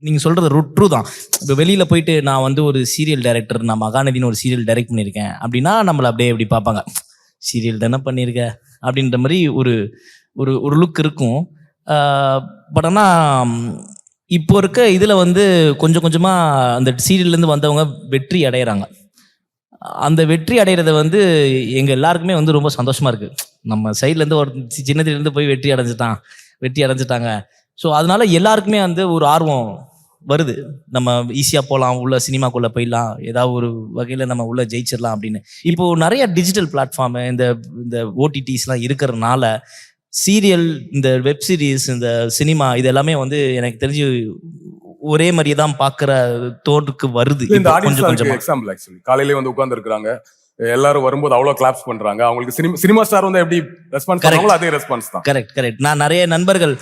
நீங்கள் சொல்கிறது ட்ரூ தான். இப்போ வெளியில் போயிட்டு நான் வந்து ஒரு சீரியல் டைரக்டர், நான் மகாநதினு ஒரு சீரியல் டைரக்ட் பண்ணியிருக்கேன் அப்படின்னா நம்மளை அப்படியே எப்படி பார்ப்பாங்க, சீரியல் தானே பண்ணியிருக்க அப்படின்ற மாதிரி ஒரு ஒரு ஒரு லுக் இருக்கும். பட் ஆனால் இப்போ இருக்க இதில் வந்து கொஞ்சம் கொஞ்சமாக அந்த சீரியல்லேருந்து வந்தவங்க வெற்றி அடையிறாங்க. அந்த வெற்றி அடைகிறத வந்து எங்கள் எல்லாருக்குமே வந்து ரொம்ப சந்தோஷமாக இருக்குது. நம்ம சைட்லேருந்து ஒரு சின்னதுலேருந்து போய் வெற்றி அடைஞ்சிட்டாங்க. ஸோ அதனால எல்லாருக்குமே வந்து ஒரு ஆர்வம் வருது. நம்ம ஈஸியாக போகலாம், உள்ள சினிமாக்குள்ளே போயிடலாம், ஏதாவது ஒரு வகையில் நம்ம உள்ள ஜெயிச்சிடலாம் அப்படின்னு. இப்போது நிறைய டிஜிட்டல் பிளாட்ஃபார்மு, இந்த ஓடிடிஸ்லாம் இருக்கிறதுனால சீரியல், இந்த வெப் சீரிஸ், இந்த சினிமா இது எல்லாமே வந்து எனக்கு தெரிஞ்சு ஒரே மாதிரியே தான் பார்க்குற தோற்றுக்கு வருது. இந்த கொஞ்சம் கொஞ்சம் எக்ஸாம்பிள் ஆக்சுவலி காலையிலே வந்து உட்கார்ந்து இருக்கிறாங்க, எல்லாரும் வரும்போது அவ்வளோ கிளாப்ஸ் பண்றாங்க. அவங்களுக்கு சினிமா ஸ்டார் வந்து எப்படி ரெஸ்பான்ஸ் பண்ணுவாங்களோ அதே ரெஸ்பான்ஸ் தான். கரெக்ட். நான் நிறைய நண்பர்கள்